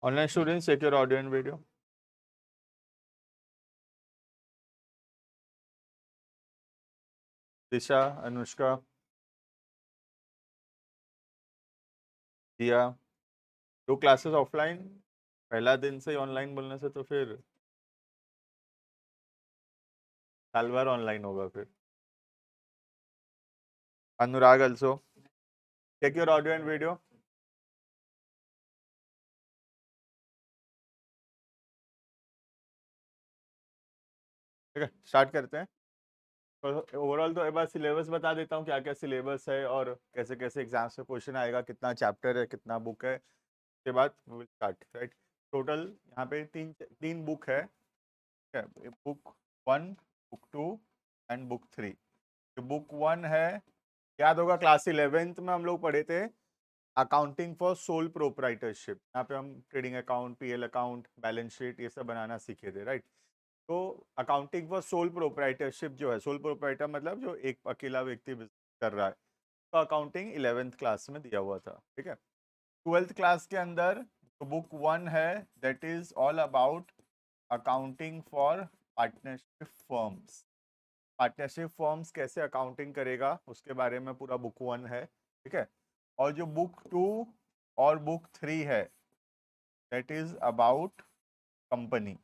Online students, check your audio and video. दिशा, अनुष्का, दिया, दो classes offline, पहला दिन से ही ऑनलाइन बोलने से तो फिर साल भर ऑनलाइन होगा फिर. अनुराग also, check your audio and video. ठीक है, स्टार्ट करते हैं. ओवरऑल तो एक बार सिलेबस बता देता हूँ क्या क्या सिलेबस है और कैसे कैसे एग्जाम्स में क्वेश्चन आएगा, कितना चैप्टर है, कितना बुक है. उसके बाद विल स्टार्ट. राइट, टोटल यहाँ पे तीन तीन बुक है. Book 1, book 2 and book 3. Book 1 है, याद होगा क्लास 11th में हम लोग पढ़े थे अकाउंटिंग फॉर सोल प्रोप्राइटरशिप. यहाँ पे हम trading account, PL account, balance sheet ये सब बनाना सीखे थे. राइट, तो अकाउंटिंग फॉर सोल प्रोप्राइटरशिप जो है, सोल प्रोप्राइटर मतलब जो एक अकेला व्यक्ति बिजनेस कर रहा है, तो अकाउंटिंग 11th क्लास में दिया हुआ था. ठीक है, 12th क्लास के अंदर बुक 1 है, that is all about accounting for partnership firms. Partnership firms कैसे अकाउंटिंग करेगा उसके बारे में पूरा बुक 1 है. ठीक है, और जो बुक 2 और बुक 3 है, दैट इज अबाउट कंपनी.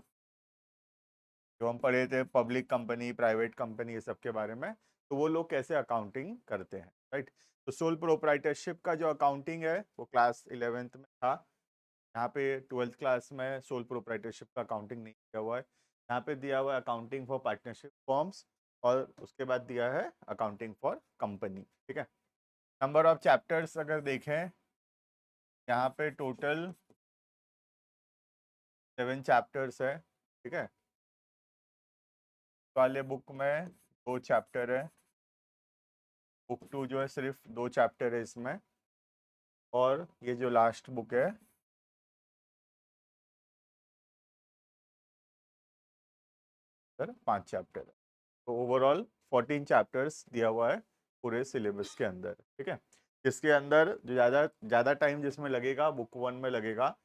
जो हम पढ़े थे पब्लिक कंपनी, प्राइवेट कंपनी, ये सब के बारे में, तो वो लोग कैसे अकाउंटिंग करते हैं. राइट, तो सोल प्रोप्राइटरशिप का जो अकाउंटिंग है वो क्लास 11th में था. यहाँ पे 12th क्लास में सोल प्रोप्राइटरशिप का अकाउंटिंग नहीं दिया हुआ है. यहाँ पे दिया हुआ है अकाउंटिंग फॉर पार्टनरशिप फॉर्म्स, और उसके बाद दिया है अकाउंटिंग फॉर कंपनी. ठीक है, नंबर ऑफ चैप्टर्स अगर देखें, यहाँ पे टोटल 7 चैप्टर्स है. ठीक है, वाले बुक में 2 चैप्टर है. बुक 2 जो है सिर्फ 2 चैप्टर है इसमें, और ये जो लास्ट बुक है 5 चैप्टर है. तो ओवरऑल 14 चैप्टर्स दिया हुआ है पूरे सिलेबस के अंदर. ठीक है, जिसके अंदर जो ज़्यादा ज़्यादा टाइम जिसमें लगेगा बुक 1 में लगेगा.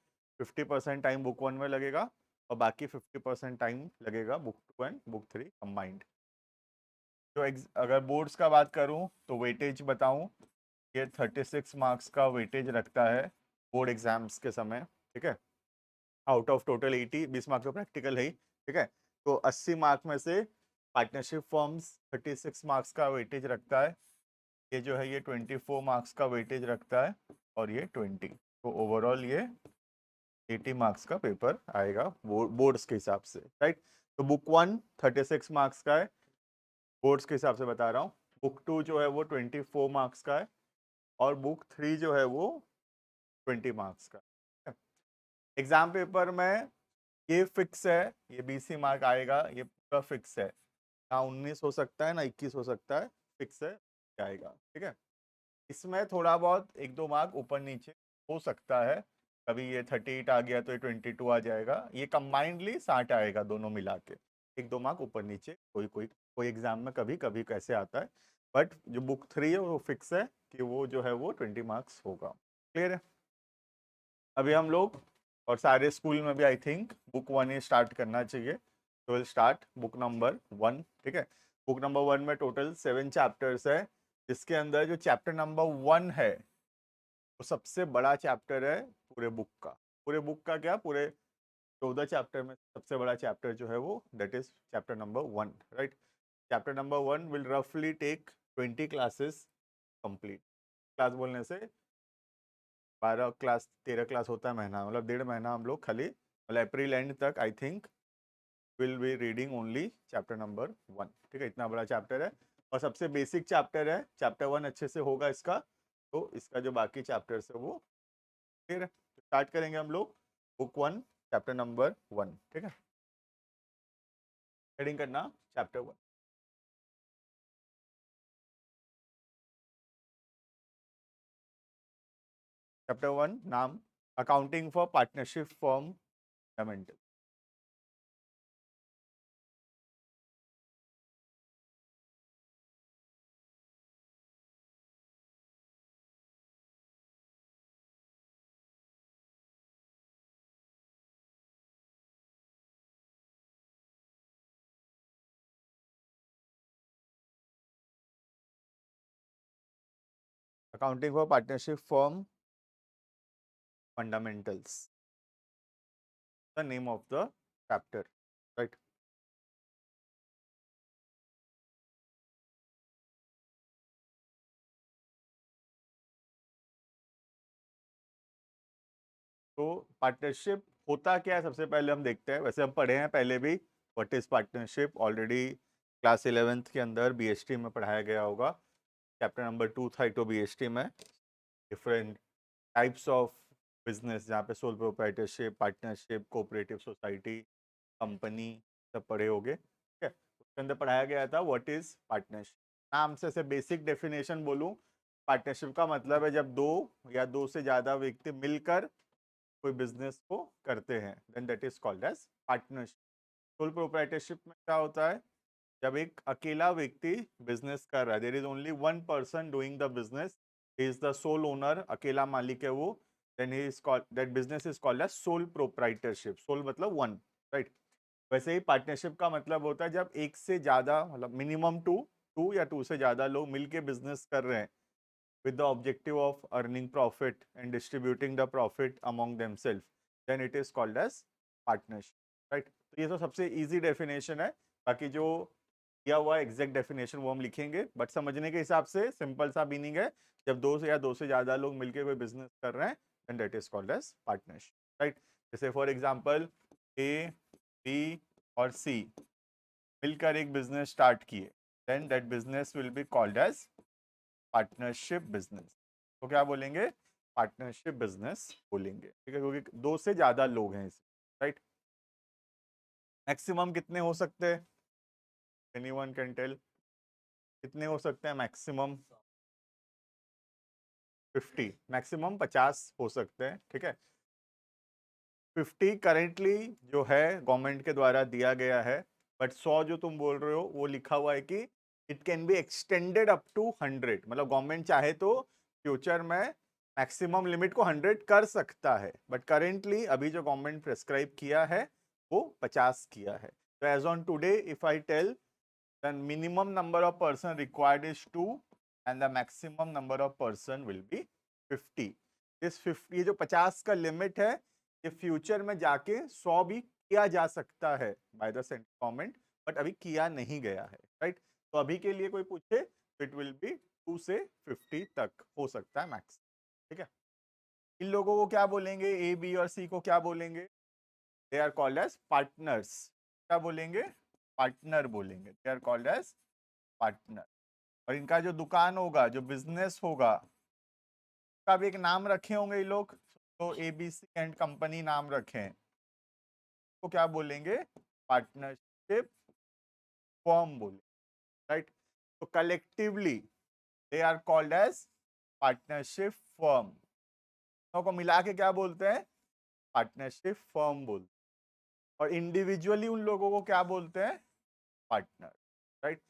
50% टाइम बुक 1 में लगेगा और बाकी 50% टाइम लगेगा बुक 2 एंड बुक 3 कंबाइंड. जो अगर बोर्ड्स का बात करूं तो वेटेज बताऊं, ये 36 मार्क्स का वेटेज रखता है बोर्ड एग्जाम्स के समय. ठीक है, आउट ऑफ टोटल 80, 20 मार्क्स का प्रैक्टिकल है. ठीक है, तो 80 मार्क्स में से पार्टनरशिप फॉर्म्स 36 मार्क्स का वेटेज रखता है. ये जो है ये 24 मार्क्स का वेटेज रखता है, और ये 20. तो ओवरऑल ये 80 मार्क्स का पेपर आएगा बोर्ड्स के हिसाब से. राइट, तो बुक 1 36 मार्क्स का है, बोर्ड्स के हिसाब से बता रहा हूँ. बुक 2 जो है वो 24 मार्क्स का है, और बुक 3 जो है वो 20 मार्क्स का. एग्जाम पेपर में ये फिक्स है, ये 20 मार्क आएगा, ये पूरा फिक्स है. ना 19 हो सकता है ना 21 हो सकता है, फिक्स है, आएगा. ठीक है, इसमें थोड़ा बहुत 1-2 मार्क ऊपर नीचे हो सकता है. कभी ये 38 आ गया तो ये 22 आ जाएगा. ये कंबाइंडली 60 आएगा दोनों मिला के. 1-2 मार्क ऊपर नीचे कोई कोई कोई एग्जाम में कभी कभी कैसे आता है. बट जो बुक 3 है वो फिक्स है कि वो जो है वो 20 मार्क्स होगा. क्लियर है. अभी हम लोग, और सारे स्कूल में भी I think book 1 he start करना चाहिए. तो विल स्टार्ट बुक नंबर 1. ठीक है, बुक नंबर 1 में टोटल 7 चैप्टर्स है, जिसके अंदर जो चैप्टर नंबर 1 है वो सबसे बड़ा चैप्टर है पूरे बुक का. पूरे बुक का क्या, पूरे 14 चैप्टर में सबसे बड़ा चैप्टर जो है वो that is chapter number 1. Right, chapter number 1 will रफली टेक 20 क्लासेस कंप्लीट. क्लास बोलने से 12 क्लास 13 क्लास होता है महीना, मतलब 1.5 महीना हम लोग खाली, मतलब अप्रैल एंड तक I think will be reading only chapter number 1. ठीक है, इतना बड़ा चैप्टर है और सबसे बेसिक चैप्टर है. चैप्टर 1 अच्छे से होगा इसका, तो इसका जो बाकी चैप्टर्स है वो क्लियर है. स्टार्ट करेंगे हम लोग बुक 1 चैप्टर नंबर 1. ठीक है, हेडिंग करना चैप्टर 1. चैप्टर 1 नाम accounting for partnership form fundamental. Accounting for partnership firm fundamentals, the name of the chapter, right. तो पार्टनरशिप होता क्या है, सबसे पहले हम देखते हैं। वैसे हम पढ़े हैं पहले भी, what is partnership, already class 11th के अंदर बीएसटी में पढ़ाया गया होगा। चैप्टर नंबर 2 था तो बीएसटी में डिफरेंट टाइप्स ऑफ बिजनेस, जहाँ पे sole proprietorship, partnership, cooperative society, company, सब पढ़े होंगे, ठीक है। उसके अंदर पढ़ाया गया था व्हाट इज पार्टनरशिप। नाम से बेसिक डेफिनेशन बोलूं, पार्टनरशिप का मतलब है जब दो या दो से ज्यादा व्यक्ति मिलकर कोई बिजनेस को करते हैं, then that is called as partnership. Sole proprietorship में क्या होता है, जब एक अकेला व्यक्ति बिजनेस कर रहा है, there is only one person doing the business, he is the sole owner, अकेला मालिक है वो, then he is called, that business is called as sole proprietorship. Sole मतलब वन, राइट। वैसे ही पार्टनरशिप का मतलब होता है जब एक से ज्यादा, मतलब मिनिमम टू, टू या टू से ज्यादा लोग मिलके बिजनेस कर रहे हैं with the objective of earning profit and distributing the profit among themselves, then it is called as partnership, right। तो ये तो सबसे easy definition है। बाकी जो दिया हुआ एग्जैक्ट डेफिनेशन वो हम लिखेंगे, बट समझने के हिसाब से सिंपल सा मीनिंग है, जब दो से या दो से ज्यादा लोग मिलकर कोई बिजनेस कर रहे हैं, then that is called as partnership, right। जैसे फॉर एग्जांपल ए, बी और सी मिलकर एक बिजनेस स्टार्ट किए, then that business will be called as partnership business. तो क्या बोलेंगे, पार्टनरशिप बिजनेस बोलेंगे, ठीक है, क्योंकि दो से ज्यादा लोग हैं इसमें, राइट। मैक्सिमम कितने हो सकते हैं, एनीवन कैन टेल, कितने हो सकते हैं मैक्सिमम? 50, मैक्सिमम 50 हो सकते हैं, ठीक है। 50 करेंटली जो है गवर्नमेंट के द्वारा दिया गया है, बट 100 जो तुम बोल रहे हो वो लिखा हुआ है कि it can be extended up to 100, मतलब गवर्नमेंट चाहे तो फ्यूचर में मैक्सिमम लिमिट को 100 कर सकता है, बट करेंटली अभी जो गवर्नमेंट प्रेस्क्राइब किया है वो 50 किया है। तो as on today if I tell, then minimum number of person required is 2 and the maximum number of person will be 50। इस 50, ये जो 50 का लिमिट है, ये फ्यूचर में जाके 100 भी किया जा सकता है by the central government, but अभी किया नहीं गया है, राइट। तो अभी के लिए कोई पूछे तो इट विल बी 2 से 50 तक हो सकता है मैक्स, ठीक है। इन लोगों को क्या बोलेंगे, ए, बी और सी को क्या बोलेंगे, they are called as partners. क्या बोलेंगे, पार्टनर बोलेंगे, they are called as partner. और इनका जो दुकान होगा, जो बिजनेस होगा, का भी एक नाम रखे होंगे ये लोग, तो एबीसी एंड कंपनी नाम रखें, तो क्या बोलेंगे, पार्टनरशिप फर्म बोले, राइट। तो collectively they are called as partnership firm, को मिला के क्या बोलते हैं, पार्टनरशिप फर्म बोलते हैं। और इंडिविजुअली उन लोगों को क्या बोलते हैं, पार्टनर, राइट।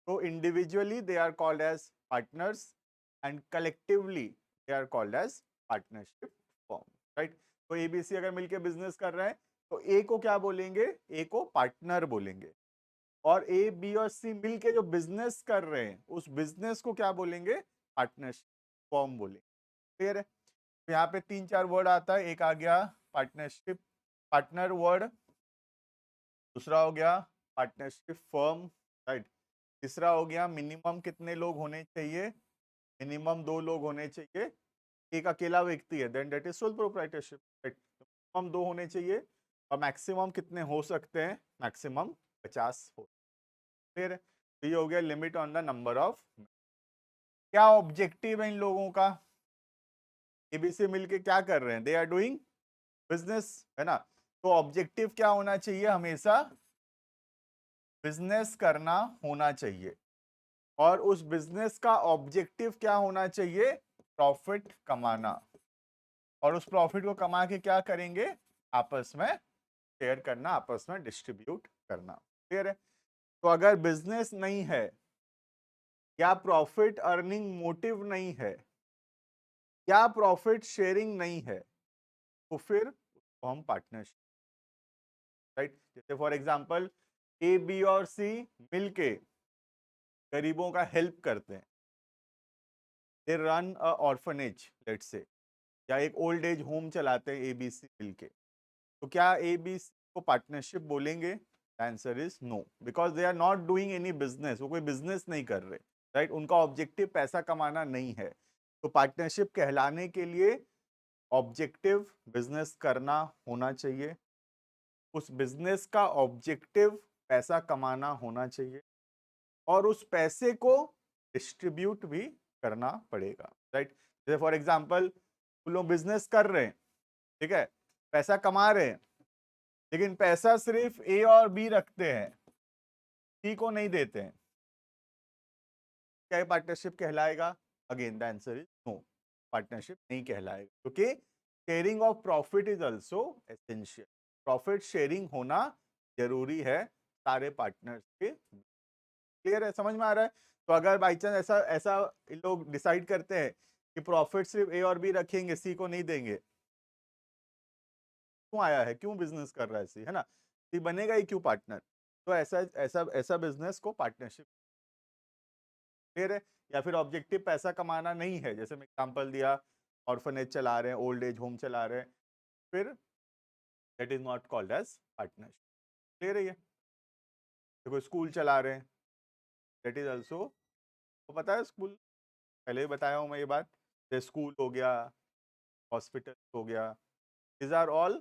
तो individually they are called as partners and collectively they are called as partnership firm, right. तो एबीसी अगर मिलके बिजनेस कर रहे हैं तो ए को क्या बोलेंगे, ए को पार्टनर बोलेंगे, और ए, बी और सी मिलके जो बिजनेस कर रहे हैं उस बिजनेस को क्या बोलेंगे, पार्टनरशिप फर्म बोलेंगे, क्लियर है। तो यहाँ पे 3-4 वर्ड आता है, एक आ गया पार्टनरशिप, पार्टनर वर्ड, दूसरा हो गया पार्टनरशिप फर्म, राइट। तीसरा हो गया मिनिमम कितने लोग होने चाहिए, मिनिमम 2 लोग होने चाहिए, एक अकेला व्यक्ति है, then that is sole proprietorship, right. Minimum 2 होने चाहिए, और मैक्सिमम कितने हो सकते हैं, मैक्सिमम 50 हो, फिर ये हो गया limit on the number of. क्या ऑब्जेक्टिव है इन लोगों का, एबीसी मिलके क्या कर रहे हैं, दे आर डूइंग बिजनेस, है ना। तो ऑब्जेक्टिव क्या होना चाहिए, हमेशा बिजनेस करना होना चाहिए, और उस बिजनेस का ऑब्जेक्टिव क्या होना चाहिए, प्रॉफिट कमाना, और उस प्रॉफिट को कमा के क्या करेंगे, आपस में शेयर करना, आपस में डिस्ट्रीब्यूट करना, क्लियर है। तो अगर बिजनेस नहीं है या प्रॉफिट अर्निंग मोटिव नहीं है या प्रॉफिट शेयरिंग नहीं है, तो फिर उसको हम पार्टनरशिप, राइट। जैसे फॉर एग्जांपल ए, बी और सी मिलके गरीबों का हेल्प करते हैं, they run a orphanage let's say, या एक ओल्ड एज होम चलाते हैं एबीसी मिलके, तो क्या एबीसी को पार्टनरशिप बोलेंगे? Answer is no, because they are not doing any business, वो कोई बिजनेस नहीं कर रहे, राइट? उनका ऑब्जेक्टिव पैसा कमाना नहीं है। तो पार्टनरशिप कहलाने के लिए ऑब्जेक्टिव बिजनेस करना होना चाहिए, उस बिजनेस का ऑब्जेक्टिव पैसा कमाना होना चाहिए, और उस पैसे को डिस्ट्रीब्यूट भी करना पड़ेगा, राइट? जैसे फॉर एग्जांपल वो लोग बिजनेस कर रहे हैं, ठीक है, पैसा कमा रहे हैं, लेकिन पैसा सिर्फ ए और बी रखते हैं, सी को नहीं देते हैं, क्या ये पार्टनरशिप कहलाएगा? Again the answer is no, partnership नहीं कहलाएगा, क्योंकि sharing of profit is also essential, profit sharing होना जरूरी है सारे पार्टनर्स के। क्लियर है, समझ में आ रहा है? तो अगर बाई चांस ऐसा ऐसा लोग डिसाइड करते हैं कि प्रॉफिट सिर्फ ए और बी रखेंगे, सी को नहीं देंगे, क्यों आया है, क्यों बिजनेस कर रहा है सी, है ना? सी बनेगा ही क्यों पार्टनर? तो ऐसा ऐसा ऐसा बिजनेस को पार्टनरशिप। क्लियर है? या फिर ऑब्जेक्टिव पैसा कमाना नहीं है, जैसे मैं एग्जांपल दिया, ऑर्फनेज चला रहे हैं, ओल्ड एज होम चला रहे हैं, फिर that is not called as partnership. Clear है ये? देखो स्कूल चला रहे हैं, दैट इज ऑल्सो, तो पता है स्कूल, पहले भी बताया हूँ मैं ये बात, जैसे स्कूल हो गया, हॉस्पिटल हो गया, these are all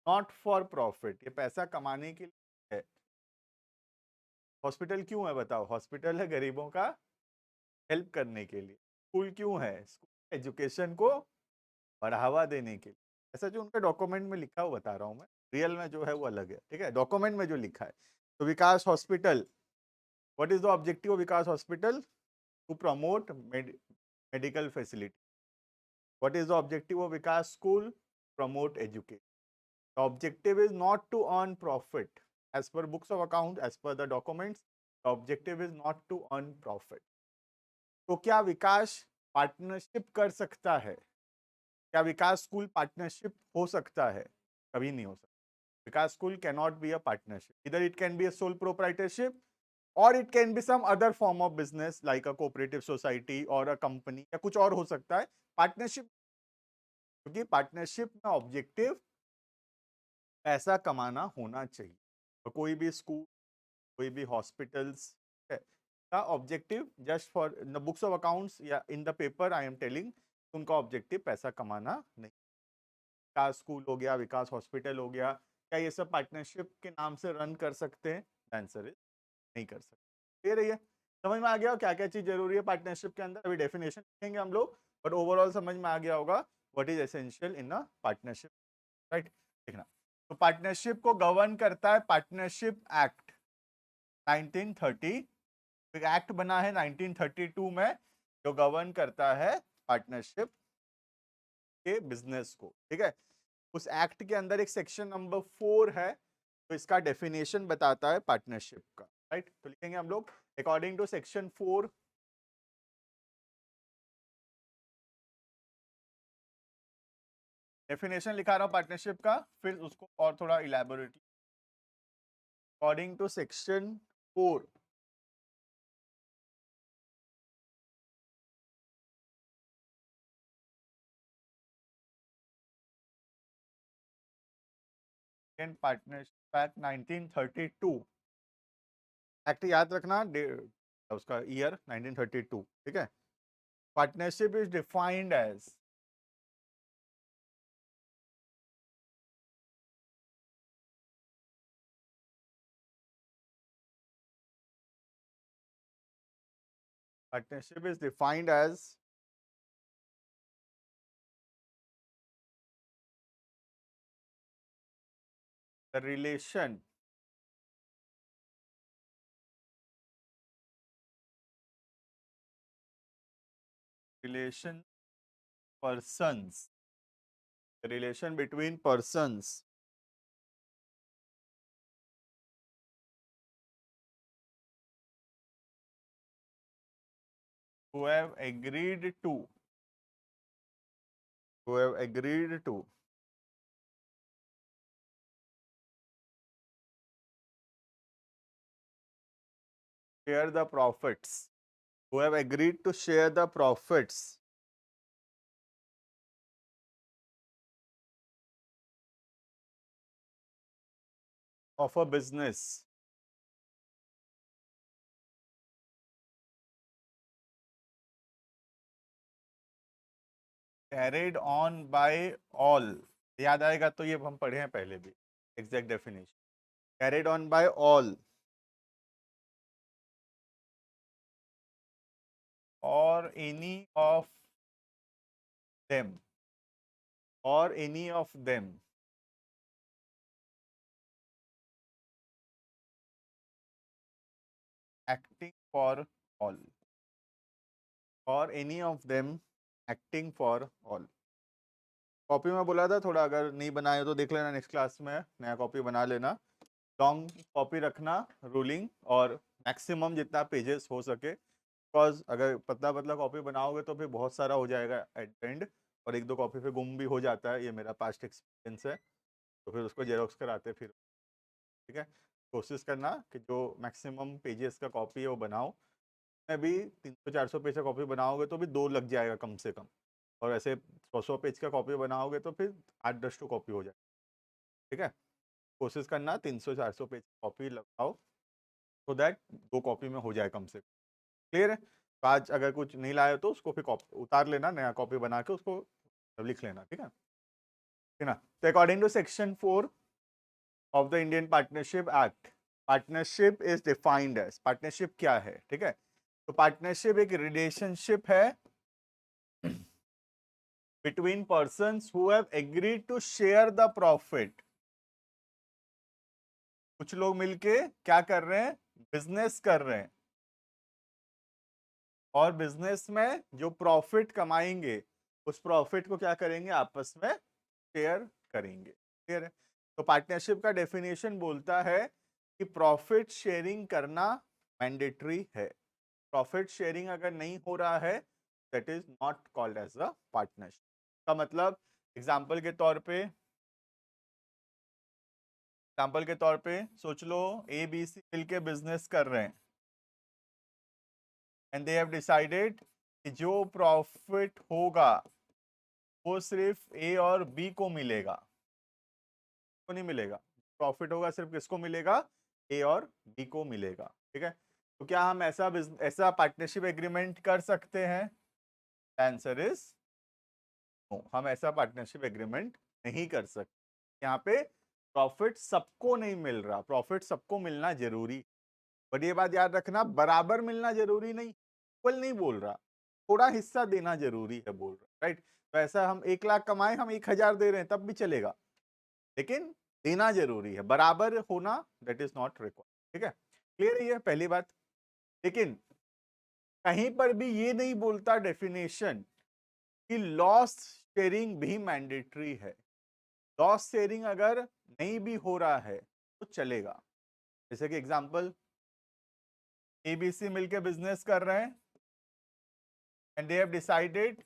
not for profit, ये पैसा कमाने के लिए है। हॉस्पिटल क्यों है बताओ? हॉस्पिटल है गरीबों का हेल्प करने के लिए। स्कूल क्यों है? स्कूल एजुकेशन को बढ़ावा देने के लिए। ऐसा जो उनके डॉक्यूमेंट में लिखा हुआ बता रहा हूँ मैं, रियल में जो है वो अलग है, ठीक है, डॉक्यूमेंट में जो लिखा है। तो Vikas hospital, what is the objective of Vikas hospital? To promote medical facility. What is the objective of Vikas school? Promote education. The objective is not to earn profit. As per books of account, as per the documents, the objective is not to earn profit. तो क्या विकास partnership कर सकता है? क्या विकास school partnership हो सकता है? कभी नहीं हो सकता। Vikas school can not be a partnership, इधर it can be a sole proprietorship, और it can be some other form of business like a cooperative society और अ कंपनी, या कुछ और हो सकता है। पार्टनरशिप, क्योंकि पार्टनरशिप में ऑब्जेक्टिव पैसा कमाना होना चाहिए। तो कोई भी स्कूल, कोई भी हॉस्पिटल्स का objective just for in the books of accounts या in the paper I am telling, उनका ऑब्जेक्टिव पैसा कमाना नहीं। विकास स्कूल हो गया, विकास हॉस्पिटल हो गया, क्या ये सब पार्टनरशिप के नाम से रन कर सकते हैं? आंसर इज नहीं कर सकते। क्लियर है ये? समझ में आ गया क्या क्या चीज जरूरी है पार्टनरशिप के अंदर? अभी डेफिनेशन लिखेंगे हम लोग, बट ओवरऑल समझ में आ गया होगा what is essential in a partnership, right? देखना, तो पार्टनरशिप को गवर्न करता है पार्टनरशिप एक्ट 1930। एक एक्ट बना है 1932 में, जो गवर्न करता है पार्टनरशिप के बिजनेस को, ठीक है? उस एक्ट के अंदर एक सेक्शन नंबर 4 है, तो इसका डेफिनेशन बताता है पार्टनरशिप का, राइट? तो लिखेंगे हम लोग अकॉर्डिंग टू सेक्शन 4, डेफिनेशन लिखा रहा हूं पार्टनरशिप का, फिर उसको और थोड़ा elaborately, according to section 4, partnership act 1932, act याद रखना, उसका ईयर 1932, ठीक है? Partnership is defined as, partnership is defined as the relation persons, the relation between persons who have agreed to, who have agreed to share the profits, who have agreed to share the profits of a business carried on by all. याद आएगा तो ये हम पढ़े हैं पहले भी, exact definition. carried on by all or any of them or any of them acting for all or any of them acting for all। Copy में बोला था थोड़ा, अगर नहीं बनाए तो देख लेना, नेक्स्ट क्लास में नया कॉपी बना लेना। लॉन्ग कॉपी रखना रूलिंग, और मैक्सिमम जितना पेजेस हो सके, बिकॉज अगर पतला पतला कॉपी बनाओगे तो फिर बहुत सारा हो जाएगा एट द एंड, और एक दो कॉपी पे गुम भी हो जाता है, ये मेरा पास्ट एक्सपीरियंस है। तो फिर उसको जेरोक्स कराते फिर, ठीक है। कोशिश करना कि जो मैक्सिमम पेजेस का कॉपी है वो बनाओ। मैं भी 300-400 पेज का कॉपी बनाओगे तो भी 2 लग जाएगा कम से कम, और ऐसे 100 पेज का कॉपी बनाओगे तो फिर 8-10 तो कॉपी हो जाए, ठीक है। कोशिश करना 300-400 पेज कॉपी लगाओ, सो दैट 2 कॉपी में हो जाए कम से कम। क्लियर है? तो आज अगर कुछ नहीं लाए तो उसको फिर उतार लेना, नया कॉपी बना के उसको लिख लेना, ठीक है ना। तो according to section 4 of the Indian partnership act, partnership is defined as, partnership क्या है, ठीक है। तो पार्टनरशिप एक रिलेशनशिप है between persons who have agreed to share the profit. कुछ लोग मिलके क्या कर रहे हैं, बिजनेस कर रहे हैं, और बिजनेस में जो प्रॉफिट कमाएंगे उस प्रॉफिट को क्या करेंगे, आपस में शेयर करेंगे। क्लियर है? तो पार्टनरशिप का डेफिनेशन बोलता है कि प्रॉफिट शेयरिंग करना मैंडेटरी है। प्रॉफिट शेयरिंग अगर नहीं हो रहा है, that is not called as a partnership. का मतलब एग्जाम्पल के तौर पे सोच लो, ए बी सी मिलके बिजनेस कर रहे हैं, एंड दे हैव डिसाइडेड कि जो प्रॉफिट होगा वो सिर्फ ए और बी को मिलेगा, को नहीं मिलेगा। प्रॉफिट होगा सिर्फ किसको मिलेगा, ए और बी को मिलेगा, ठीक है। तो क्या हम ऐसा पार्टनरशिप एग्रीमेंट कर सकते हैं? आंसर इज नो, हम ऐसा पार्टनरशिप एग्रीमेंट नहीं कर सकते। यहाँ पे प्रॉफिट सबको नहीं मिल रहा, प्रॉफिट सबको मिलना जरूरी, बट ये बात याद रखना, बराबर मिलना जरूरी नहीं, इक्वल नहीं बोल रहा, थोड़ा हिस्सा देना जरूरी है बोल रहा, राइट। तो ऐसा हम 1 लाख कमाए, हम 1,000 दे रहे हैं तब भी चलेगा, लेकिन देना जरूरी है, बराबर होना दैट इज नॉट रिक्वायर्ड, ठीक है। क्लियर है ये पहली बात। लेकिन कहीं पर भी ये नहीं बोलता डेफिनेशन कि लॉस शेयरिंग भी मैंडेटरी है। लॉस शेयरिंग अगर नहीं भी हो रहा है तो चलेगा। जैसे कि एग्जांपल, एबीसी मिलके बिजनेस कर रहे हैं, एंड दे हैव डिसाइडेड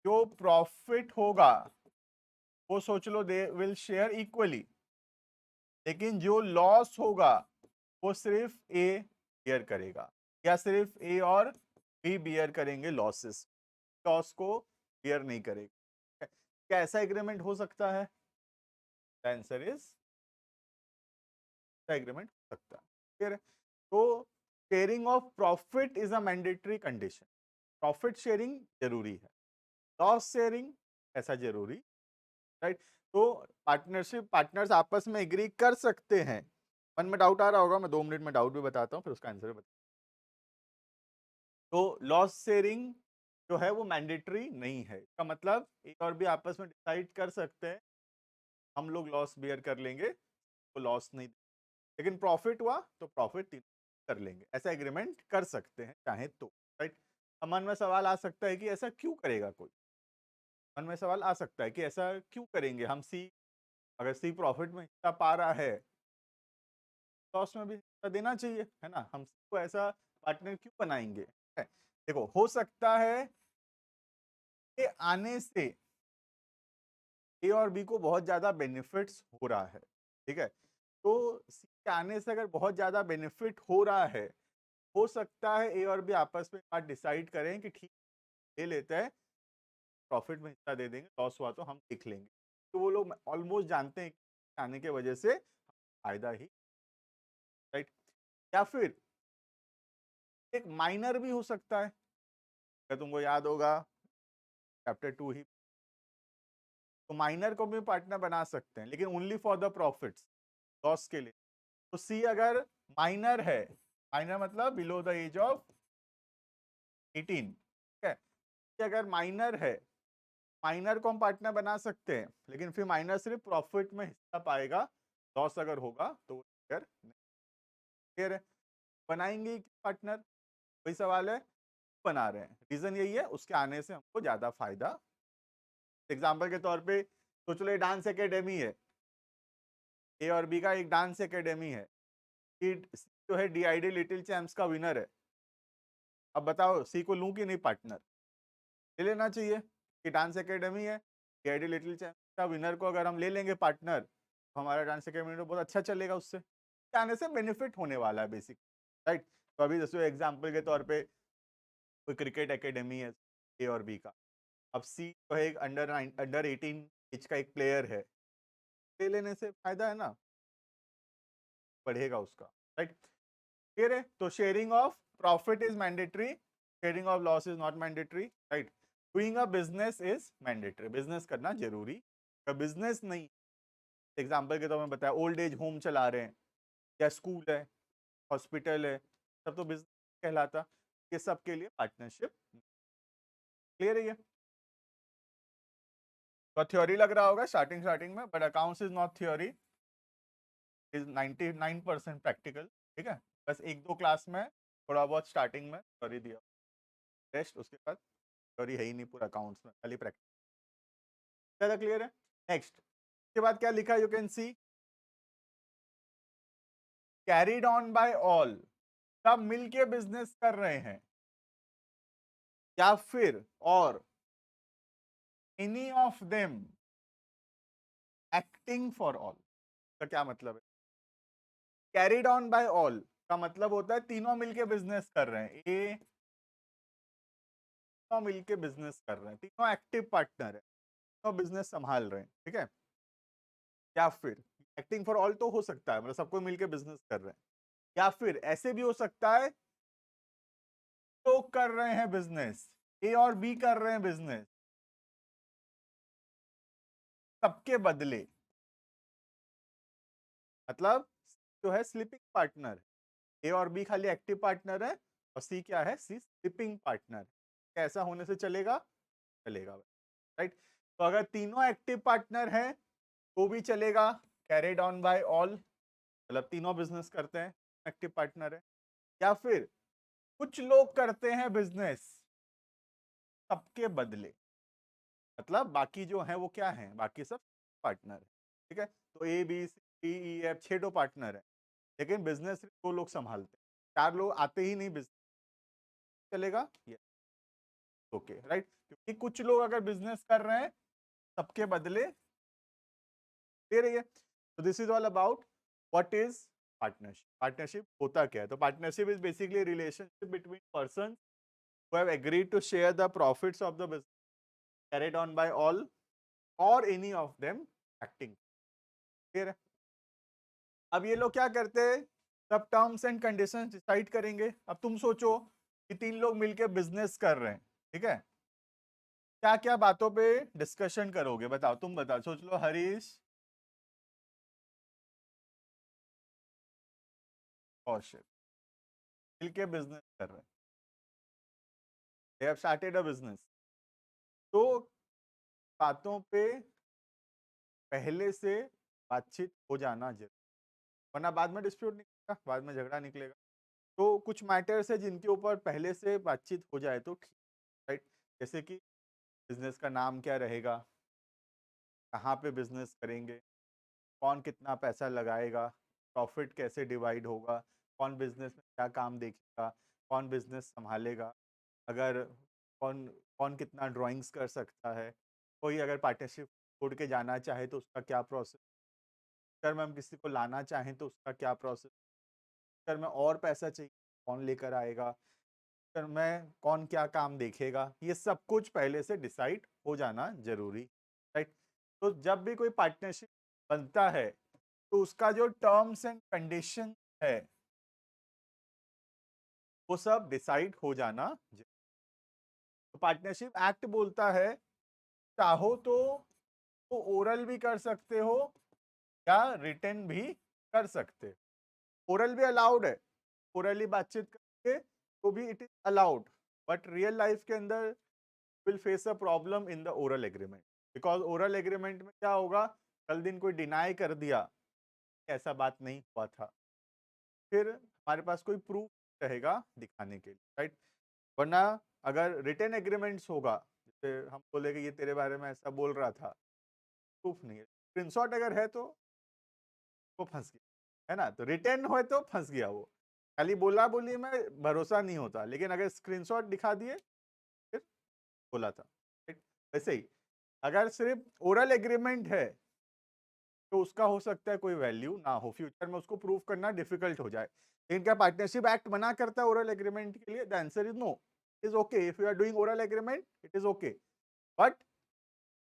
जो प्रॉफिट होगा वो सोच लो दे विल शेयर इक्वली, लेकिन जो लॉस होगा वो सिर्फ ए बियर करेगा, या सिर्फ ए और बी बियर करेंगे लॉसेस, लॉस को बियर नहीं करेगा। क्या ऐसा एग्रीमेंट हो सकता है? आंसर इज एग्रीमेंट हो सकता है। क्लियर है? तो sharing of profit is a mandatory condition, profit sharing जरूरी है, लॉस शेयरिंग ऐसा जरूरी, राइट। तो पार्टनरशिप, पार्टनर्स आपस में एग्री कर सकते हैं। मन में डाउट आ रहा होगा, मैं 2 मिनट में डाउट भी बताता हूँ, फिर उसका आंसर बता। तो लॉस शेयरिंग जो है वो मैंडेटरी नहीं है, इसका मतलब एक और भी आपस में डिसाइड कर सकते हैं हम लोग लॉस बियर कर लेंगे, तो लॉस नहीं, लेकिन प्रॉफिट हुआ तो प्रॉफिट कर लेंगे, ऐसा एग्रीमेंट कर सकते हैं चाहे तो, राइट। अब मन में सवाल आ सकता है कि ऐसा क्यों करेगा कोई, मन में सवाल आ सकता है कि ऐसा क्यों करेंगे हम, सी अगर सी प्रॉफिट में हिस्सा पा रहा है, लॉस में भी हिस्सा देना चाहिए, है ना। हम सी को ऐसा पार्टनर क्यों बनाएंगे, है? देखो, हो सकता है कि आने से ए और बी को बहुत ज्यादा बेनिफिट्स हो रहा है, ठीक है। तो सी के आने से अगर बहुत ज्यादा बेनिफिट हो रहा है, हो सकता है ए और बी आपस में बात डिसाइड करें कि ठीक ले लेते हैं, प्रॉफिट में हिस्सा दे देंगे, लॉस हुआ तो हम देख लेंगे। तो वो लोग ऑलमोस्ट जानते हैं कि आने की वजह से फायदा ही, राइट। या फिर एक माइनर भी हो सकता है, अगर तुमको याद होगा चैप्टर 2 ही, तो माइनर को भी पार्टनर बना सकते हैं लेकिन only for the profits, loss के लिए। तो सी अगर माइनर है, माइनर मतलब बिलो द एज ऑफ 18, ठीक है। सी अगर माइनर है, माइनर को हम पार्टनर बना सकते हैं लेकिन फिर माइनर सिर्फ प्रॉफिट में हिस्सा पाएगा, लॉस अगर होगा तो वो शेयर नहीं। क्लियर है? बनाएंगे पार्टनर, वही सवाल है, बना रहे हैं, रीजन यही है उसके आने से हमको ज्यादा फायदा। एग्जाम्पल के तौर पे सोच लो ये डांस एकेडमी है, ए और बी का एक डांस एकेडमी है, कि जो है डीआईडी लिटिल चैम्प्स का विनर है। अब बताओ सी को लूं कि नहीं पार्टनर? ले लेना चाहिए, कि डांस एकेडमी है, डीआईडी लिटिल चैम्प्स का विनर को अगर हम ले लेंगे पार्टनर तो हमारा डांस एकेडमी तो बहुत अच्छा चलेगा, उससे आने से बेनिफिट होने वाला है बेसिक, राइट। तो अभी जैसे एग्जाम्पल के तौर पे कोई क्रिकेट एकेडमी है ए और बी का, अब सी जो है एक अंडर 18 एज का एक प्लेयर है, ले लेने से फायदा है ना, बढ़ेगा उसका, राइट। क्लियर है? तो sharing of profit is mandatory, sharing of loss is not mandatory, right. Doing a business is mandatory, business करना जरूरी, बिजनेस नहीं, एग्जाम्पल के तौर में बताया ओल्ड एज होम चला रहे हैं या स्कूल है, हॉस्पिटल है, सब तो बिजनेस कहलाता, ये सब के लिए पार्टनरशिप। क्लियर है ये? तो थ्योरी लग रहा होगा स्टार्टिंग स्टार्टिंग में, but accounts is not theory, is 99% practical, ठीक है। बस एक दो क्लास में थोड़ा बहुत स्टार्टिंग में थ्योरी दिया, रेस्ट उसके बाद थ्योरी है ही नहीं पूरा अकाउंट्स में, खाली प्रैक्टिस। ज़्यादा क्लियर है? नेक्स्ट उसके बाद क्या लिखा, you can see carried on by all, सब मिलके बिजनेस कर रहे हैं, या फिर और any of them acting for all, का क्या मतलब है? कैरीड ऑन बाय ऑल का मतलब होता है तीनों मिलके बिजनेस कर रहे हैं, ये तीनों मिलके बिजनेस कर रहे हैं, तीनों एक्टिव पार्टनर है, तीनों बिजनेस संभाल रहे हैं, ठीक है। या फिर एक्टिंग फॉर ऑल तो हो सकता है, मतलब सबको मिलके बिजनेस कर रहे हैं, या फिर ऐसे भी हो सकता है तो कर रहे हैं बिजनेस, ए और बी कर रहे हैं बिजनेस, सबके बदले, मतलब जो है स्लीपिंग पार्टनर, ए और बी खाली एक्टिव पार्टनर है और सी क्या है, सी स्लीपिंग पार्टनर। ऐसा होने से चलेगा? चलेगा, राइट। तो अगर तीनों एक्टिव पार्टनर हैं तो भी चलेगा, कैरिड ऑन बाय ऑल, मतलब तीनों बिजनेस करते हैं, एक्टिव पार्टनर है। या फिर कुछ लोग करते हैं बिजनेस सबके बदले, मतलब बाकी जो है वो क्या है, बाकी सब पार्टनर है, ठीक है। तो A B C D E F 6 partner है लेकिन बिजनेस दो लोग संभालते हैं, 4 लोग आते ही नहीं बिजनेस, चलेगा ये? Okay, right. क्योंकि कुछ लोग अगर बिजनेस कर रहे हैं सबके बदले दे रही है। तो this is all about what is partnership. Partnership होता क्या है? तो partnership is basically relationship between person who have agreed to share the profits of the business carried on by all or any of them acting, clear है? अब ये लोग क्या करते हैं, सब टर्म्स एंड कंडीशंस डिसाइड करेंगे। अब तुम सोचो कि 3 लोग मिलकर बिजनेस कर रहे हैं, ठीक है, क्या क्या बातों पे डिस्कशन करोगे? बताओ, तुम बताओ, सोच लो, हरीश, कौशिक मिलके बिजनेस कर रहे हैं, they have started a business. तो बातों पे पहले से बातचीत हो जाना जरूरी, वरना बाद में डिस्प्यूट निकलेगा, बाद में झगड़ा निकलेगा। तो कुछ मैटर्स है जिनके ऊपर पहले से बातचीत हो जाए तो ठीक, राइट। जैसे कि बिजनेस का नाम क्या रहेगा, कहाँ पे बिजनेस करेंगे, कौन कितना पैसा लगाएगा, प्रॉफिट कैसे डिवाइड होगा, कौन बिजनेस में क्या काम देखेगा, कौन बिजनेस संभालेगा, अगर कौन कौन कितना ड्राइंग्स कर सकता है, कोई अगर पार्टनरशिप छोड़ के जाना चाहे तो उसका क्या प्रोसेस, अगर हम किसी को लाना चाहें तो उसका क्या प्रोसेस, अगर में और पैसा चाहिए कौन लेकर आएगा, फिर मैं कौन क्या काम देखेगा, ये सब कुछ पहले से डिसाइड हो जाना जरूरी, राइट। तो जब भी कोई पार्टनरशिप बनता है तो उसका जो टर्म्स एंड कंडीशन है वो सब डिसाइड हो जाना तो पार्टनरशिप एक्ट बोलता है चाहो तो ओरल भी कर सकते हो या रिटन भी कर सकते हो। ओरल भी अलाउड है, ओरली बातचीत करके तो भी it is allowed, but real life के अंदर will face a problem in the oral agreement, because oral agreement में क्या होगा, कल दिन कोई डिनाई कर दिया ऐसा बात नहीं हुआ था, फिर हमारे पास कोई प्रूफ रहेगा दिखाने के लिए, राइट। वरना अगर रिटन एग्रीमेंट्स होगा, जैसे हम बोले कि ये तेरे बारे में ऐसा बोल रहा था, प्रूफ नहीं है, स्क्रीनशॉट अगर है तो वो फंस गया, है ना। तो रिटर्न हो तो फंस गया वो, खाली बोला बोली में भरोसा नहीं होता, लेकिन अगर स्क्रीनशॉट दिखा दिए फिर बोला था, right? वैसे ही अगर सिर्फ ओरल एग्रीमेंट है तो उसका हो सकता है कोई वैल्यू ना हो, फ्यूचर में उसको प्रूव करना डिफिकल्ट हो जाए। लेकिन क्या पार्टनरशिप एक्ट मना करता है ओरल एग्रीमेंट के लिए? The answer is no, is okay if you are doing oral agreement, it is okay. But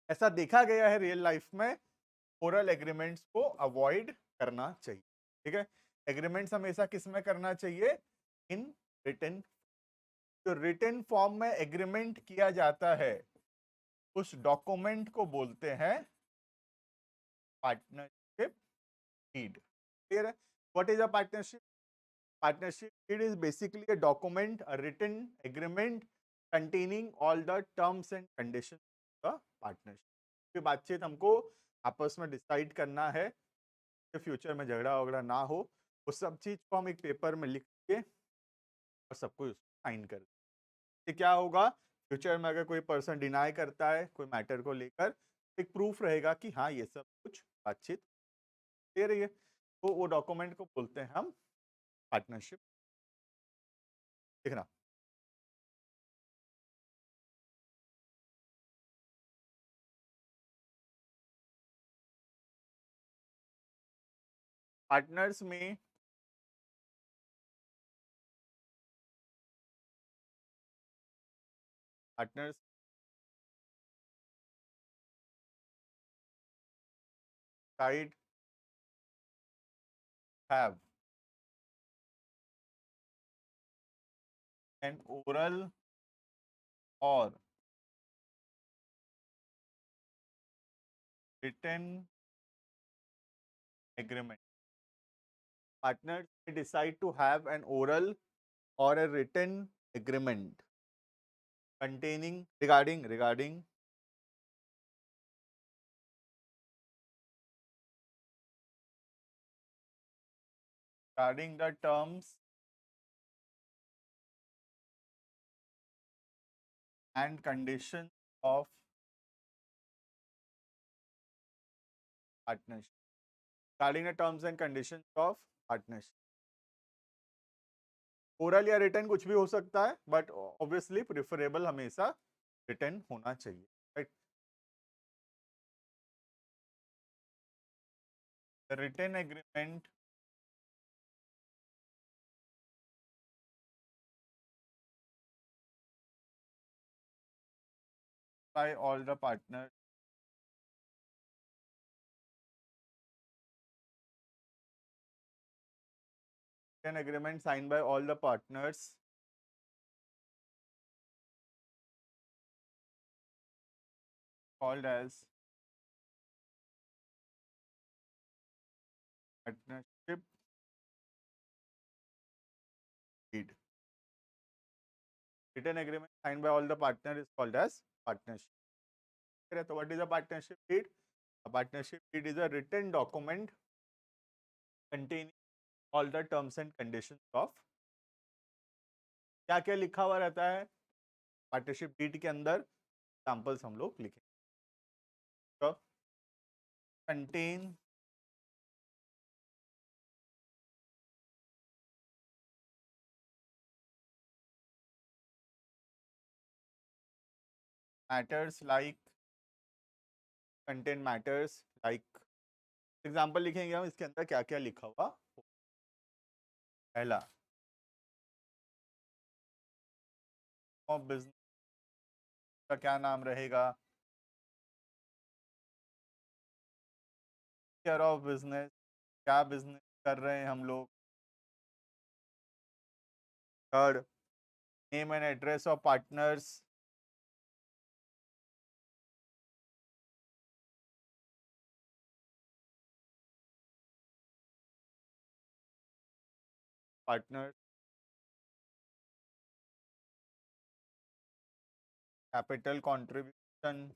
ऐसा देखा गया है रियल लाइफ में, ओरल एग्रीमेंट्स को अवॉइड करना चाहिए, ठीक है। एग्रीमेंट्स हमेशा किस में करना चाहिए? In written. जो रिटन फॉर्म में एग्रीमेंट किया जाता है उस डॉक्यूमेंट को बोलते हैं पार्टनरशिप डीड, क्लियर है? What is a partnership? Partnership deed is basically a document, a written agreement containing all the terms and conditions of the partnership। ये बातचीत हमको आपस में डिसाइड करना है कि फ्यूचर में झगड़ा वगड़ा ना हो, उस सब चीज को हम एक पेपर में लिख के और सबको साइन कर दें। क्या होगा, फ्यूचर में अगर कोई पर्सन डिनाई करता है कोई मैटर को लेकर, एक प्रूफ रहेगा कि हाँ ये सब कुछ बातचीत दे रही है, तो वो डॉक्यूमेंट को बोलते हैं हम पार्टनरशिप। देखना, पार्टनर्स में partners side have an oral or written agreement। Partners may decide to have an oral or a written agreement containing regarding the terms and conditions of partnership, regarding the terms and conditions of partnership। Oral या return कुछ भी हो सकता है, but obviously preferable हमेशा return होना चाहिए, right. Return agreement by all the partners an agreement signed by all the partners called as partnership deed। Written agreement signed by all the partners is called as partnership। So what is a partnership deed? A partnership deed is a written document containing all the terms and conditions of। क्या क्या लिखा हुआ रहता है partnership deed के अंदर? Examples हम लोग लिखेंगे। तो contain matters like, contain matters like, example लिखेंगे हम इसके अंदर क्या क्या लिखा हुआ। पहला, ऑफ बिजनेस का क्या नाम रहेगा? केयर ऑफ बिजनेस, क्या बिजनेस कर रहे हैं हम लोग? Third, name and address of partners, partner, capital contribution,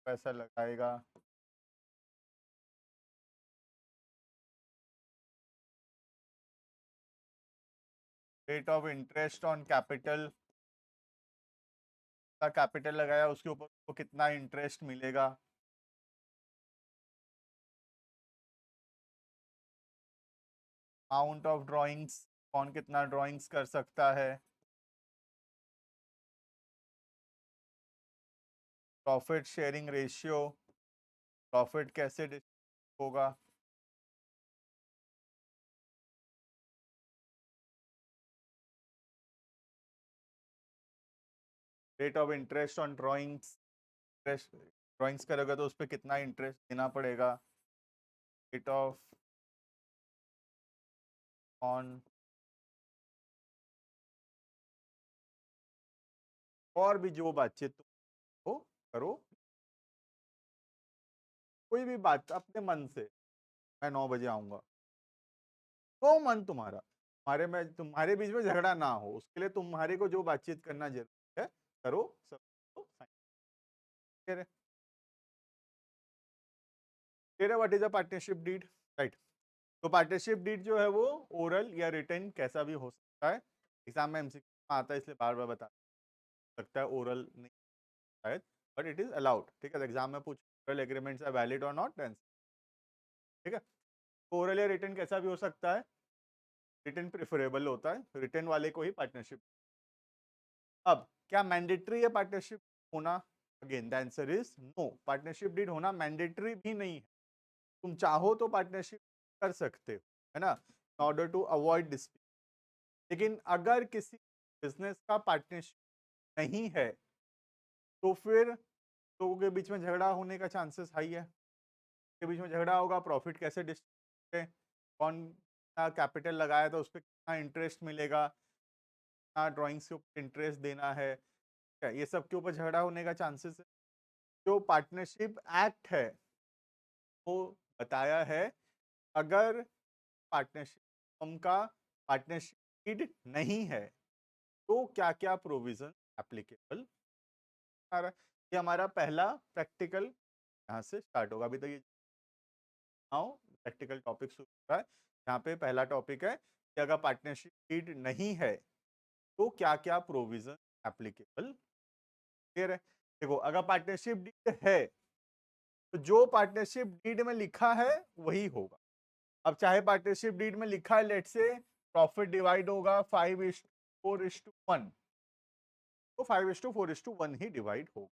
पैसा लगाएगा, rate of interest on capital, का कैपिटल लगाया उसके ऊपर उसको कितना इंटरेस्ट मिलेगा, अमाउंट ऑफ ड्राइंग्स, कौन कितना ड्राइंग्स कर सकता है, प्रॉफिट शेयरिंग रेशियो, प्रॉफिट कैसे होगा, rate of interest on drawings, interest drawings करोगे तो उस पर कितना इंटरेस्ट देना पड़ेगा, रेट ऑफ ऑन, और भी जो बातचीत हो करो, कोई भी बात अपने मन से, मैं 9 बजे आऊंगा, तो मन तुम्हारा, तुम्हारे में तुम्हारे बीच में झगड़ा ना हो उसके लिए तुम्हारे को जो बातचीत करना जरूरी है करो, सब तो फाइन। तेरा what is a partnership deed, right? तो पार्टनरशिप डीड जो है वो ओरल या रिटन कैसा भी हो सकता है, एग्जाम में एमसीक्यू आता है इसलिए बार बार बता सकता है, ओरल नहीं शायद, बट इट इज अलाउड, ठीक है? एग्जाम में पूछ ओरल एग्रीमेंट्स आर वैलिड और नॉट, ठीक है? ओरल या रिटन कैसा भी हो सकता है, रिटन प्रेफरेबल होता है, रिटन वाले को ही पार्टनरशिप। अब क्या मैंडेटरी है पार्टनरशिप होना? Again the answer is no, partnership deed होना मैंडेटरी भी नहीं है, तुम चाहो तो पार्टनरशिप कर सकते हो, है ना, in order to avoid dispute. लेकिन अगर किसी बिजनेस का पार्टनरशिप नहीं है तो फिर लोगों के बीच में झगड़ा होने का चांसेस हाई है, के बीच में झगड़ा होगा, प्रॉफिट कैसे डिस्ट्रीब्यूट, कौन कैपिटल लगाया था उस पर कितना इंटरेस्ट मिलेगा, कितना ड्राइंग्स के ऊपर इंटरेस्ट देना है, क्या ये सब के ऊपर झगड़ा होने का चांसेस है। जो पार्टनरशिप एक्ट है वो बताया है, अगर पार्टनरशिप फर्म का पार्टनरशिप डीड नहीं है तो क्या क्या प्रोविजन एप्लीकेबल आ रहा है। ये हमारा पहला प्रैक्टिकल यहाँ से स्टार्ट होगा, अभी तक ये नाउ प्रैक्टिकल टॉपिक शुरू हो रहा है। यहाँ पे पहला टॉपिक है कि अगर पार्टनरशिप डीड नहीं है तो क्या क्या प्रोविजन एप्लीकेबल, क्लियर है? देखो अगर पार्टनरशिप डीड है तो जो पार्टनरशिप डीड में लिखा है वही होगा। अब चाहे पार्टनरशिप डीड में लिखा है लेट से प्रॉफिट डिवाइड होगा 5:4:1, तो 5:4:1 ही डिवाइड होगा।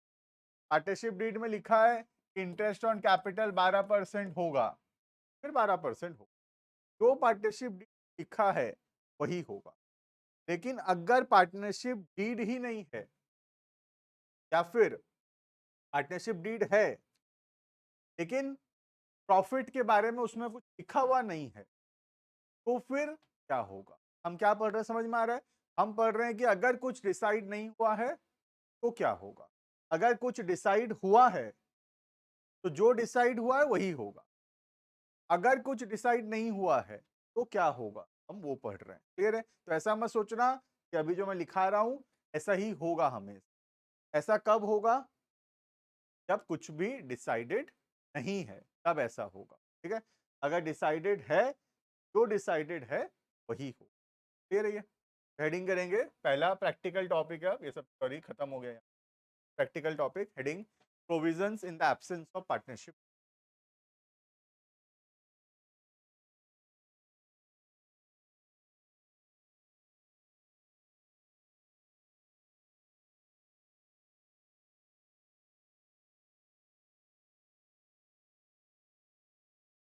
पार्टनरशिप डीड में लिखा है इंटरेस्ट ऑन कैपिटल 12% होगा, फिर 12% होगा, जो पार्टनरशिप डीड लिखा है वही होगा। लेकिन अगर पार्टनरशिप डीड ही नहीं है या फिर पार्टनरशिप डीड है लेकिन प्रॉफिट के बारे में उसमें कुछ लिखा हुआ नहीं है, तो फिर क्या होगा? हम क्या पढ़ रहे हैं समझ में आ रहा है? हम पढ़ रहे हैं कि अगर कुछ डिसाइड नहीं हुआ है तो क्या होगा, अगर कुछ डिसाइड हुआ है तो जो डिसाइड हुआ है वही होगा, अगर कुछ डिसाइड नहीं हुआ है तो क्या होगा, हम वो पढ़ रहे हैं, क्लियर है? तो ऐसा मत सोचना कि अभी जो मैं लिखा रहा हूं ऐसा ही होगा हमेशा, ऐसा कब होगा? जब कुछ भी डिसाइडेड नहीं है तब ऐसा होगा, ठीक है? अगर डिसाइडेड है, जो डिसाइडेड है वही हो, क्लियर है? ये हेडिंग करेंगे, पहला प्रैक्टिकल टॉपिक है, ये सब सॉरी खत्म हो गया। Practical topic heading provisions in the absence of partnership,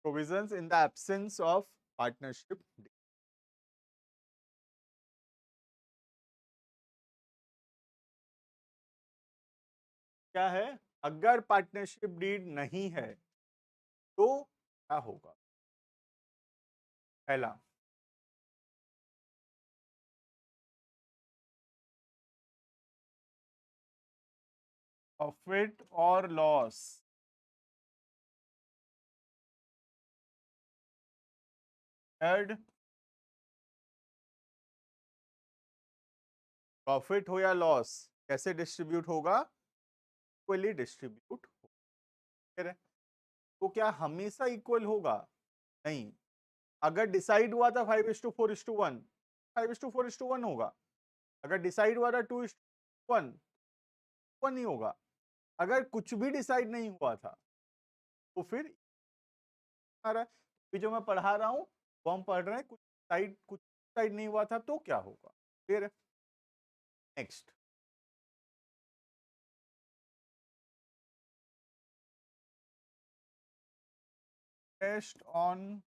provisions in the absence of partnership. क्या है, अगर पार्टनरशिप डीड नहीं है तो क्या होगा? पहला, प्रॉफिट और लॉस। थर्ड, प्रॉफिट हो या लॉस कैसे डिस्ट्रीब्यूट होगा? इक्वली डिस्ट्रीब्यूट हो। तो क्या हमेशा इक्वल होगा? नहीं। अगर डिसाइड हुआ था 5:4:1, 5:4:1 होगा। अगर डिसाइड हुआ था 2:1, 1 ही होगा। अगर कुछ भी डिसाइड नहीं हुआ था तो फिर हमारा अभी जो मैं पढ़ा रहा हूं वो हम पढ़ रहे हैं, कुछ डिसाइड नहीं हुआ था तो क्या होगा। फिर next, test on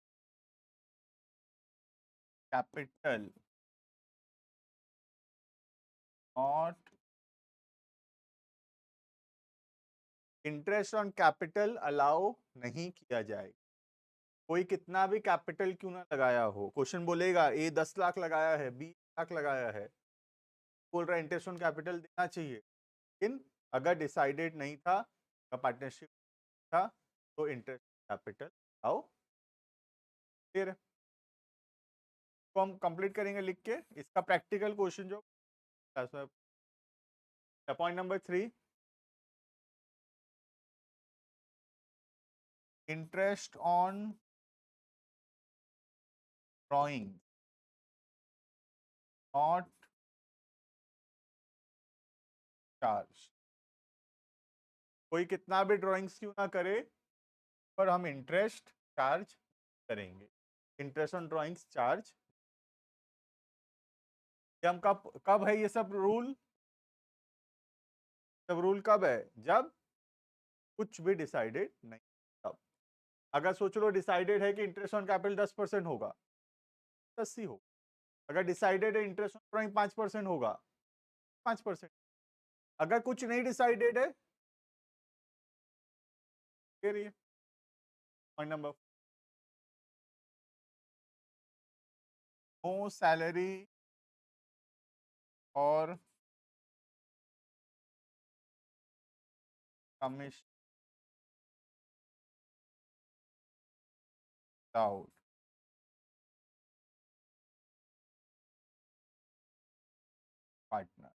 capital not, interest on capital allow नहीं किया जाएगा। कोई कितना भी कैपिटल क्यों ना लगाया हो, क्वेश्चन बोलेगा ए 10 लाख लगाया है, 20 लाख लगाया है, बोल रहा है इंटरेस्ट ऑन कैपिटल देना चाहिए। लेकिन अगर डिसाइडेड नहीं था, पार्टनरशिप था, तो इंटरेस्ट कैपिटल आओ। फिर तो हम कंप्लीट करेंगे लिख के इसका प्रैक्टिकल क्वेश्चन जो point number 3, interest on drawing not charge. कोई कितना भी ड्राइंग्स क्यों ना करे पर हम इंटरेस्ट चार्ज करेंगे। Interest on drawings charge. हम कब कब है ये सब रूल? सब रूल कब है? जब कुछ भी डिसाइडेड नहीं। तब अगर सोच लो डिसाइडेड है कि इंटरेस्ट ऑन कैपिटल 10% होगा, 10 ही हो। अगर डिसाइडेड है इंटरेस्ट ऑन ड्राइंग 5% होगा, 5%। अगर कुछ नहीं डिसाइडेड है, फिर ये पॉइंट नंबर, नो सैलरी और कमीशन आउट पार्टनर।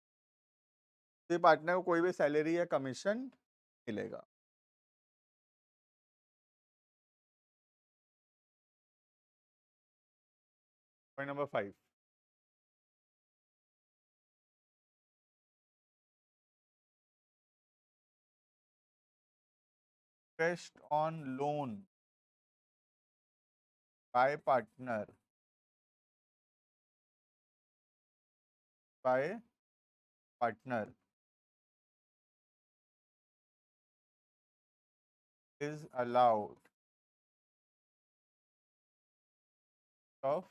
तो पार्टनर को कोई भी सैलरी या कमीशन मिलेगा। Point number 5, interest on loan by partner is allowed of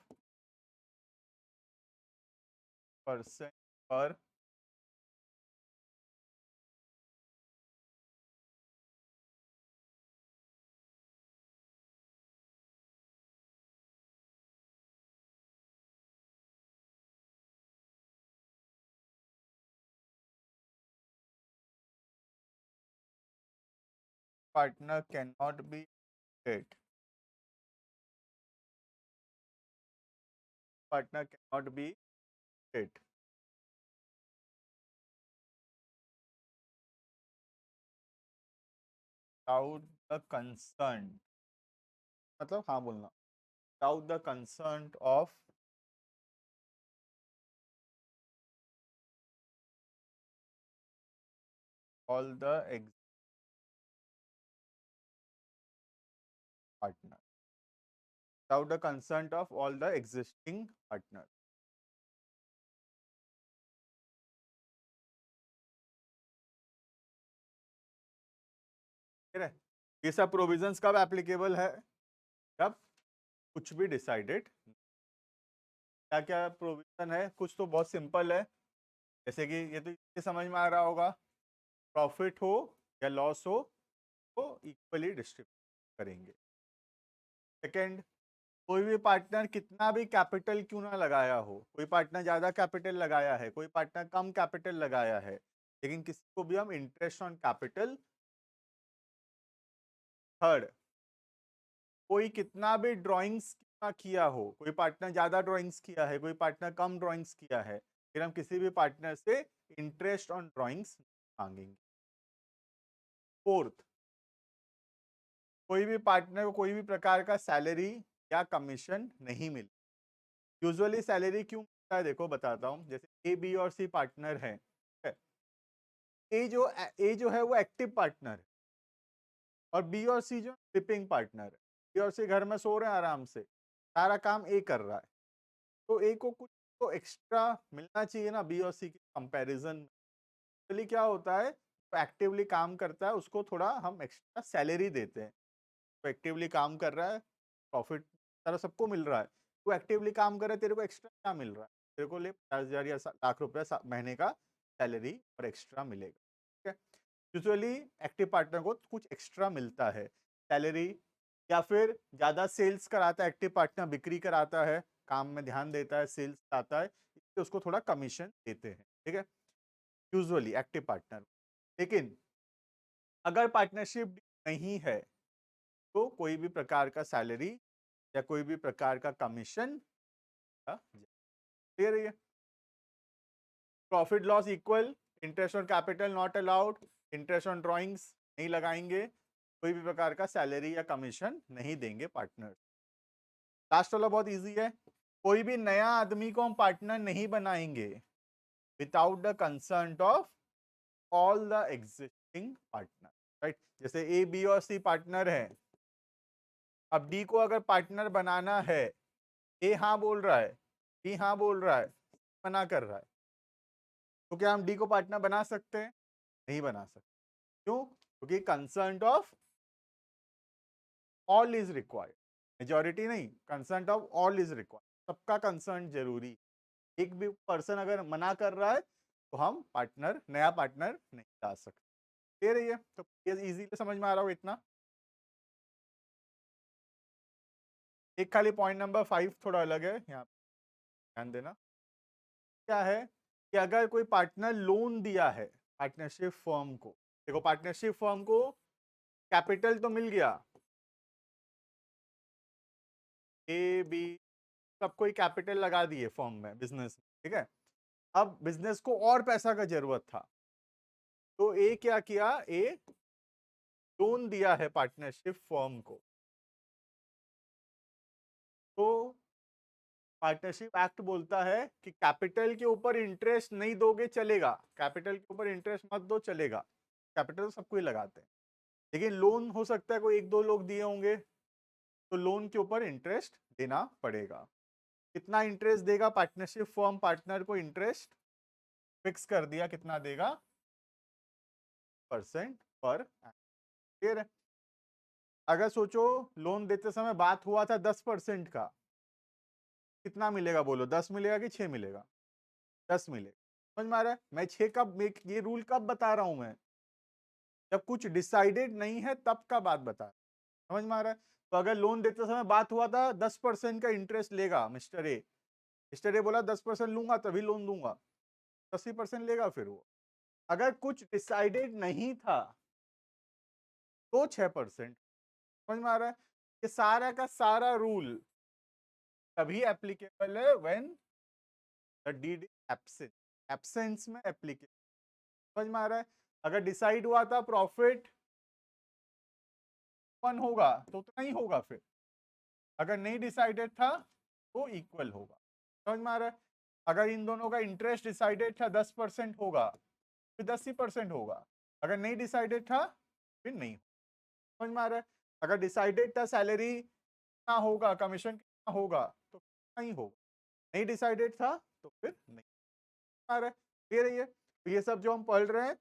percent per partner cannot be paid. Partner cannot be paid without the consent, मतलब हाँ बोलना, without the consent of all the ex partner, without the consent of all the existing partners. ठीक है, ये सब provisions कब applicable है? जब कुछ भी डिसाइडेड। क्या क्या प्रोविजन है? कुछ तो बहुत सिंपल है, जैसे कि ये तो ये समझ में आ रहा होगा, प्रॉफिट हो या लॉस हो तो इक्वली डिस्ट्रीब्यूट करेंगे। सेकेंड, कोई भी पार्टनर कितना भी कैपिटल क्यों ना लगाया हो, कोई पार्टनर ज्यादा कैपिटल लगाया है, कोई पार्टनर कम कैपिटल लगाया है, लेकिन किसी को भी हम इंटरेस्ट ऑन कैपिटल। थर्ड, कोई कितना भी ड्राइंग्स किया हो, कोई पार्टनर ज्यादा ड्राइंग्स किया है, कोई पार्टनर कम ड्राइंग्स किया है, फिर हम किसी भी पार्टनर से इंटरेस्ट ऑन ड्राइंग्स मांगेंगे। फोर्थ, कोई भी पार्टनर को कोई भी प्रकार का सैलरी या कमीशन नहीं मिले। यूजुअली सैलरी क्यों मिलता है, देखो बताता हूँ। जैसे ए बी और सी पार्टनर है, ए जो है वो एक्टिव पार्टनर है और बी और सी जो स्लीपिंग पार्टनर है। बी और सी घर में सो रहे हैं आराम से, सारा काम ए कर रहा है, तो ए को कुछ तो एक्स्ट्रा मिलना चाहिए ना बी और सी के कंपैरिजन में। इसलिए क्या होता है, तो एक्टिवली काम करता है उसको थोड़ा हम एक्स्ट्रा सैलरी देते हैं। तो एक्टिवली काम कर रहा है, प्रॉफिट सारा सबको मिल रहा है, तू एक्टिवली काम कर रहा है, तेरे को एक्स्ट्रा क्या मिल रहा है, तेरे को ले 50,000 या लाख रुपया महीने का सैलरी और एक्स्ट्रा मिलेगा। ठीक है, यूजुअली एक्टिव पार्टनर को कुछ एक्स्ट्रा मिलता है सैलरी, या फिर ज्यादा सेल्स कराता है एक्टिव पार्टनर, बिक्री कराता है, काम में ध्यान देता है, सेल्स आता है, इसलिए उसको थोड़ा कमीशन देते हैं। ठीक है, यूजुअली एक्टिव पार्टनर। लेकिन अगर पार्टनरशिप नहीं है तो कोई भी प्रकार का सैलरी या कोई भी प्रकार का कमीशन क्लियर है। Profit loss equal, interest on capital not allowed, interest on drawings नहीं लगाएंगे, कोई भी प्रकार का सैलरी या कमीशन नहीं देंगे पार्टनर। लास्ट वाला बहुत इजी है, कोई भी नया आदमी को हम पार्टनर नहीं बनाएंगे without the concern of all the existing partner. Right, जैसे ए बी और सी पार्टनर है, अब डी को अगर पार्टनर बनाना है, ए हाँ बोल रहा है, बी हाँ बोल रहा है, मना कर रहा है, तो क्या हम डी को पार्टनर बना सकते हैं? नहीं बना सकते। क्यों? क्योंकि concern of all is required, majority नहीं, concern of all is required, सबका कंसर्न जरूरी। एक भी पर्सन अगर मना कर रहा है तो हम पार्टनर, नया पार्टनर नहीं ला सकते। क्लियर है ये? तो ये इजीली समझ में आ रहा हो इतना। एक खाली पॉइंट नंबर 5 थोड़ा अलग है, यहाँ ध्यान देना। क्या है कि अगर कोई पार्टनर लोन दिया है पार्टनरशिप फर्म को, देखो पार्टनरशिप फर्म को कैपिटल तो मिल गया, ए बी सब कोई कैपिटल लगा दिए फर्म में, बिजनेस में। ठीक है, अब बिजनेस को और पैसा का जरूरत था, तो ए क्या किया, ए लोन दिया है पार्टनरशिप फर्म को। तो पार्टनरशिप एक्ट बोलता है कि कैपिटल के ऊपर इंटरेस्ट नहीं दोगे चलेगा, कैपिटल के ऊपर इंटरेस्ट मत दो चलेगा, कैपिटल तो सबको ही लगाते हैं, लेकिन लोन हो सकता है कोई एक दो लोग दिए होंगे, तो लोन के ऊपर इंटरेस्ट देना पड़ेगा। कितना इंटरेस्ट देगा पार्टनरशिप फर्म पार्टनर को, इंटरेस्ट फिक्स कर दिया, कितना देगा, परसेंट पर। क्लियर है? अगर सोचो लोन देते समय बात हुआ था 10% का, कितना मिलेगा बोलो, 10 मिलेगा कि 6 मिलेगा? 10 मिलेगा। समझ में आ रहा है? मैं 6 कब, ये रूल कब बता रहा हूं मैं, जब कुछ डिसाइडेड नहीं है तब का बात बता रहा हूं। समझ में आ रहा है? तो अगर लोन देते समय बात हुआ था 10% का इंटरेस्ट लेगा मिस्टर ए, मिस्टर ए बोला 10% लूंगा तभी लोन दूंगा, 80% लेगा फिर वो। अगर कुछ डिसाइडेड नहीं था तो 6%। समझ में आ रहा है? ये सारा का सारा रूल तभी एप्लीकेबल है when the deed absent, absence में एप्लीकेबल। समझ में आ रहा है? अगर डिसाइड हुआ था प्रॉफिट 1 होगा तो उतना ही होगा, फिर अगर नहीं डिसाइडेड था तो इक्वल होगा। समझ में आ रहा है? अगर इन दोनों का इंटरेस्ट डिसाइडेड था 10% होगा, फिर 10% होगा, अगर नहीं डिसाइडेड था फिर नहीं। समझ में आ रहा है? अगर डिसाइडेड था सैलरी कितना होगा, कमीशन कितना होगा, तो नहीं होगा, नहीं डिसाइडेड था तो फिर नहीं। आ रहा है? क्लियर है ये? तो ये सब जो हम पढ़ रहे हैं,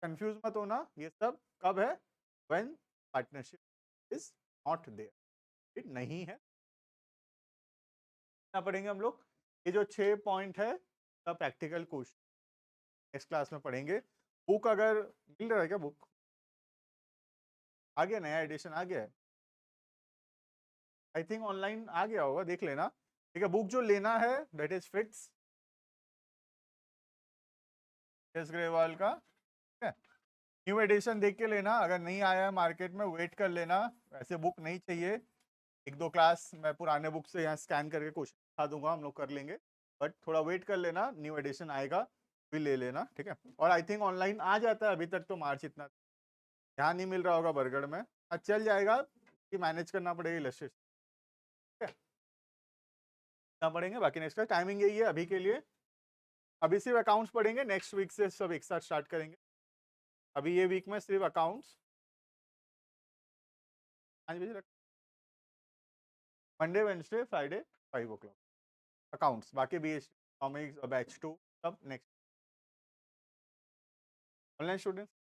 कंफ्यूज मत होना, ये सब कब है, when partnership is not there, फिर नहीं है। क्या पढ़ेंगे हम लोग, ये जो 6 पॉइंट है सब प्रैक्टिकल क्वेश्चन नेक्स्ट क्लास में पढ़ेंगे। बुक अगर मिल रहा है क्या, बुक आ गया, नया एडिशन आ गया है, आई थिंक ऑनलाइन आ गया होगा, देख लेना। ठीक है, बुक जो लेना है that is fix, S Grewal का, ठीक है। न्यू एडिशन देख के लेना, अगर नहीं आया है मार्केट में वेट कर लेना, ऐसे बुक नहीं चाहिए। एक दो क्लास मैं पुराने बुक से यहाँ स्कैन करके क्वेश्चन दिखा दूंगा, हम लोग कर लेंगे, बट थोड़ा वेट कर लेना, न्यू एडिशन आएगा भी ले लेना, ठीक है। और आई थिंक ऑनलाइन आ जाता है अभी तक तो, मार्च इतना ध्यान नहीं मिल रहा होगा बरगढ़ में, चल जाएगा कि मैनेज करना पड़ेगा इलस्ट्रेशन, ठीक है, करना पड़ेंगे। बाकी नेक्स्ट का टाइमिंग यही है अभी के लिए, अभी सिर्फ अकाउंट्स पढ़ेंगे, नेक्स्ट वीक से सब एक साथ स्टार्ट करेंगे। अभी ये वीक में सिर्फ अकाउंट्स 5 बजे रख, Monday Wednesday Friday 5 o'clock accounts, बाकी बी एच कॉमिक्स बैच 2 सब नेक्स्ट ऑनलाइन स्टूडेंट्स